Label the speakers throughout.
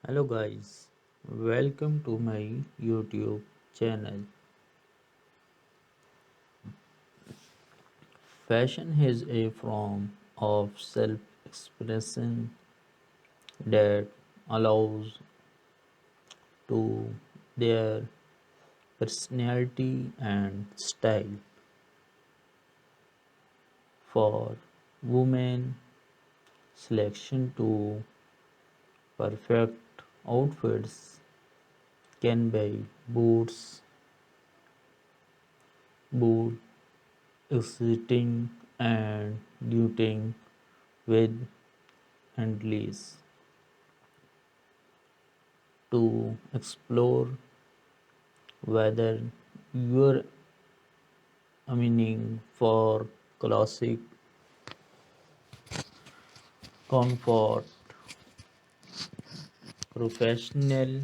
Speaker 1: Hello guys, welcome to my YouTube channel. Fashion is a form of self-expression that allows to their personality and style. For women, selection to perfect outfits can be boot exciting and duting with handles to explore whether you're aiming for classic comfort, professional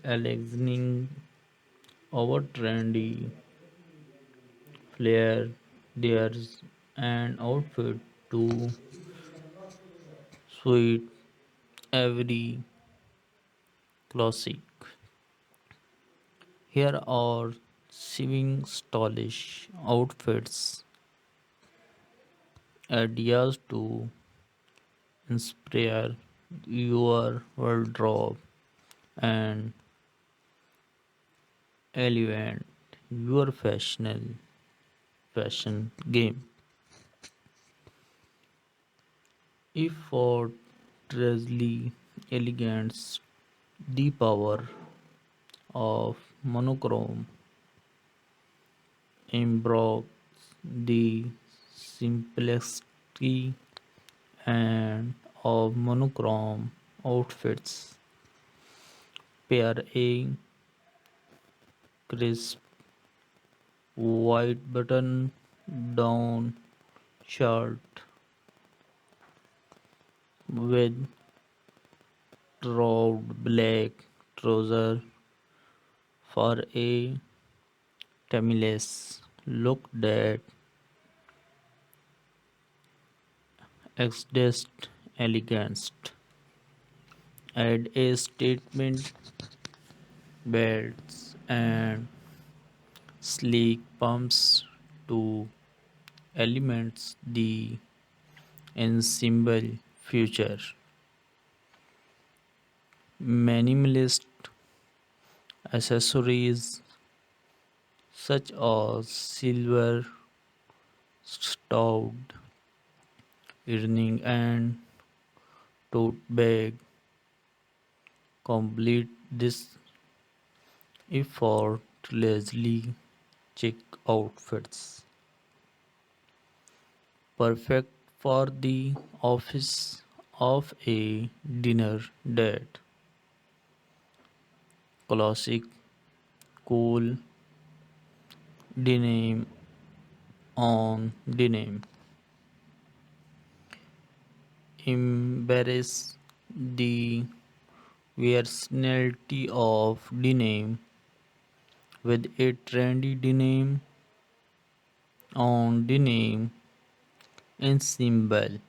Speaker 1: elegance, over trendy flair, there's an outfit to suit every classic. Here are seven stylish outfits, ideas to inspire your wardrobe and elevate your fashion game. Effortlessly elegance, the power of monochrome embroids the simplicity and of monochrome outfits. Pair a crisp white button down shirt with round black trouser for a timeless look that exudes elegance. Add a statement belts and sleek pumps to elements the ensemble future. Minimalist accessories such as silver stout earring and tote bag complete this effortlessly chic outfits. Perfect for the office of a dinner date. Classic cool denim on denim. Embrace the versatility of denim with a trendy denim on denim ensemble.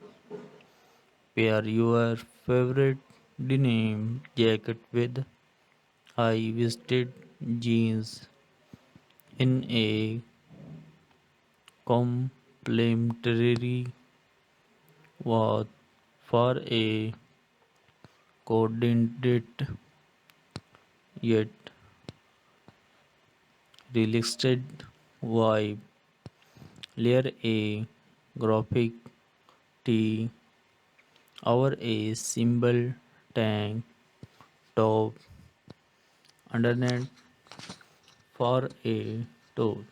Speaker 1: Pair your favorite denim jacket with high-waisted jeans in a complementary wash for a coordinated yet relaxed vibe. Layer a graphic tee over a simple tank top underneath for a toe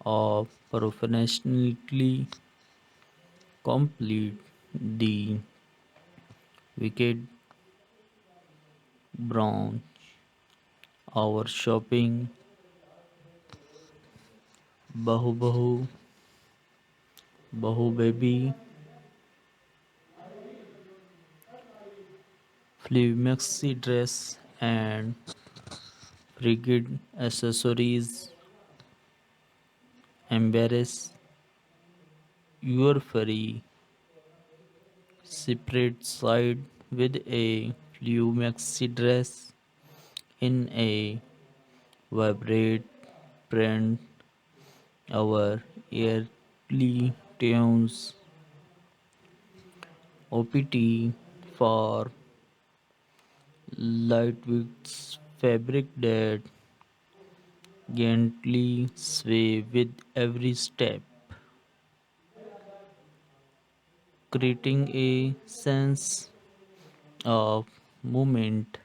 Speaker 1: of professionally complete the wicked brown. Our shopping Bahu Bahu Bahu Baby Flea Maxi dress and frigid accessories embrace your furry separate side with a blue maxi dress in a vibrant print. Our early tunes OPT for lightweight fabric that gently sway with every step, creating a sense of movement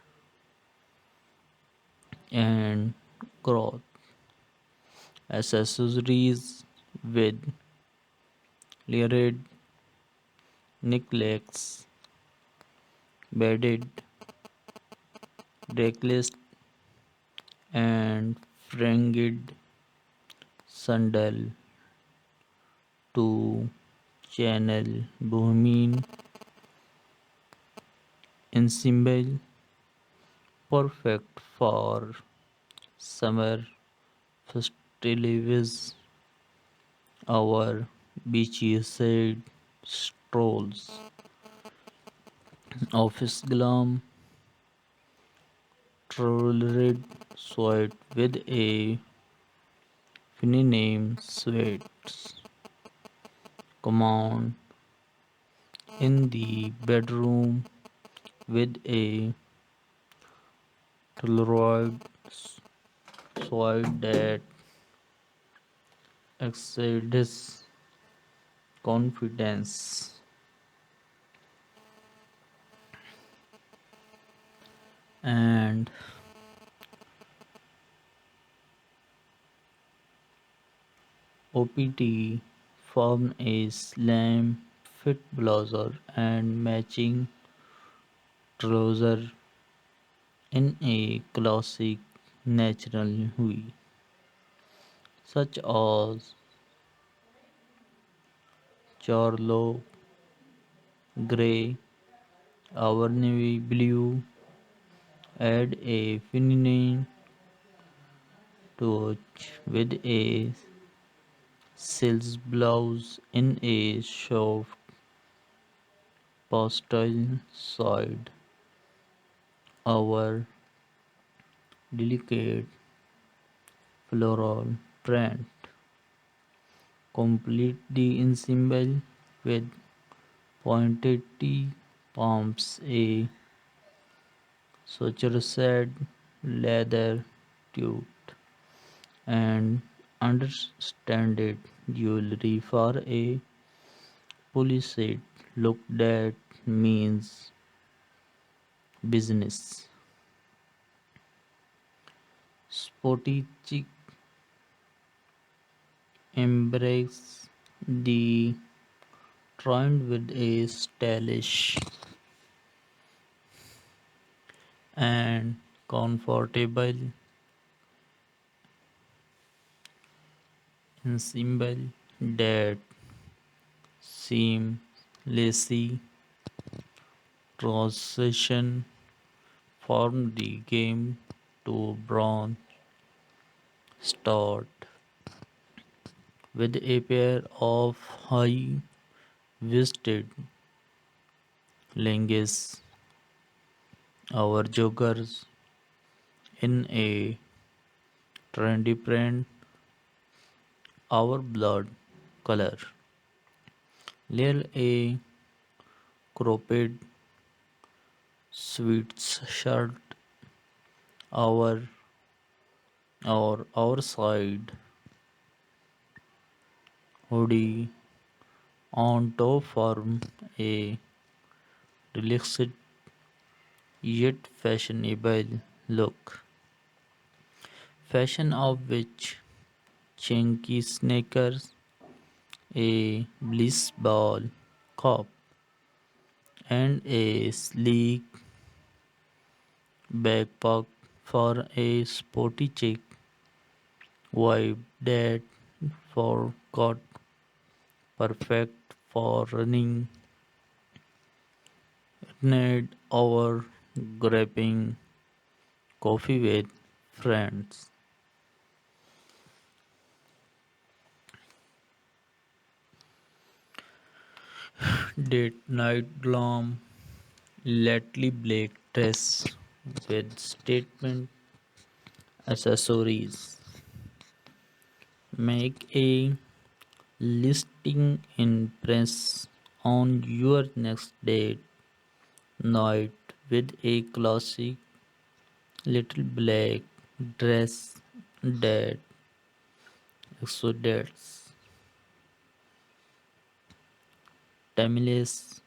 Speaker 1: and growth. Accessories with layered necklace, beaded necklace, and fringed sandal to channel bohemian ensemble, perfect for summer festivities, our beachside strolls, office glam, tailored suit with a name sweats command in the bedroom with a tailored suit that exceeds confidence. And OPT form a slim fit blazer and matching trouser in a classic natural hue, such as charlotte gray or navy blue, add a feminine touch with a silk blouse in a soft pastel shade. Our delicate floral print complete the ensemble with pointed T palms, a sutured leather tube, and understated jewelry for a polished look that means business. Sporty chic embrace the trend with a stylish and comfortable ensemble that seamlessly transition from the game to bronze start with a pair of high waisted leggings. Our joggers in a trendy print, our blood color. Layer a cropped sweatshirt, our our side hoodie on top form a relaxed yet fashionable look. Fashion of which chunky sneakers, a bliss ball cap, and a sleek backpack for a sporty chic vibe that forgot perfect for running, need or grabbing coffee with friends. Date night glam Lately black dress with statement accessories. Make a listing in press on your next date night with a classic little black dress that exudes timeless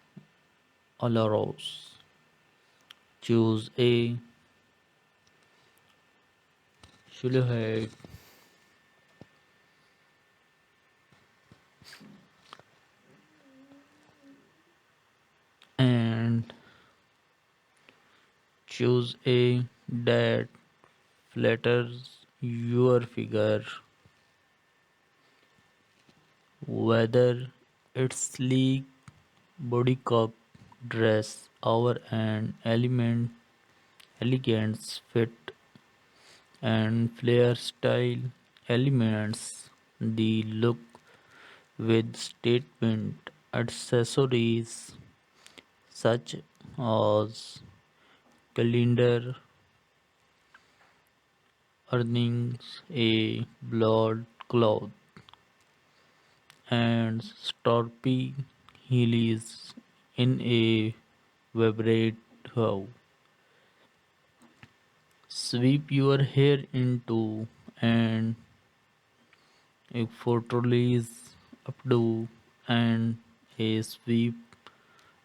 Speaker 1: allures. Choose a silhouette and choose a that flatters your figure, whether it's sleek bodycup dress or an elegant fit and flare style elements the look with statement accessories such as calendar earnings, a blood cloth, and storpy heelys in a vibrate how. Sweep your hair into and a fortalice updo and a sweep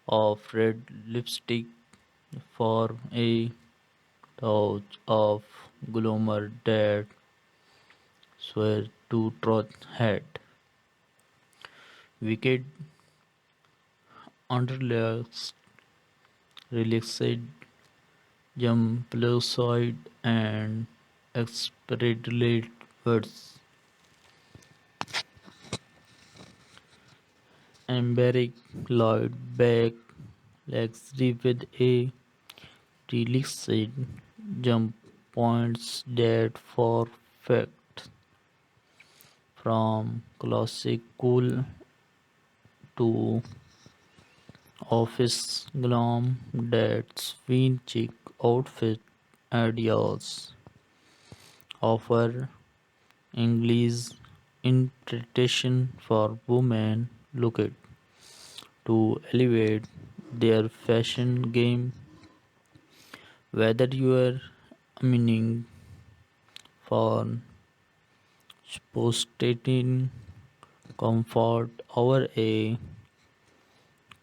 Speaker 1: of red lipstick for a touch of glamour that swear to truth head. Wicked underlayers relaxed jump side and expedite words. Embarrass Lloyd back luxury with a relaxed jump points that perfect from classic cool to office glam that swing chic outfit ideas offer English interpretation for women looking to elevate their fashion game, whether you are aiming for sophisticated comfort or a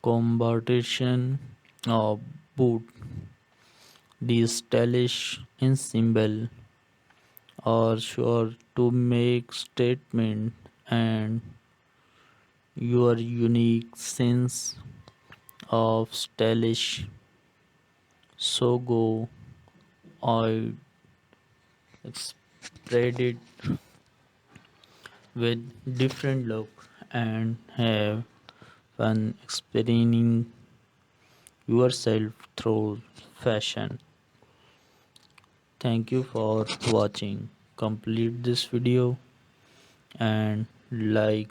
Speaker 1: combination of both. These stylish ensemble are sure to make statement and your unique sense of stylish. So go I spread it with different look and have fun experiencing yourself through fashion. Thank you for watching. Complete this video and like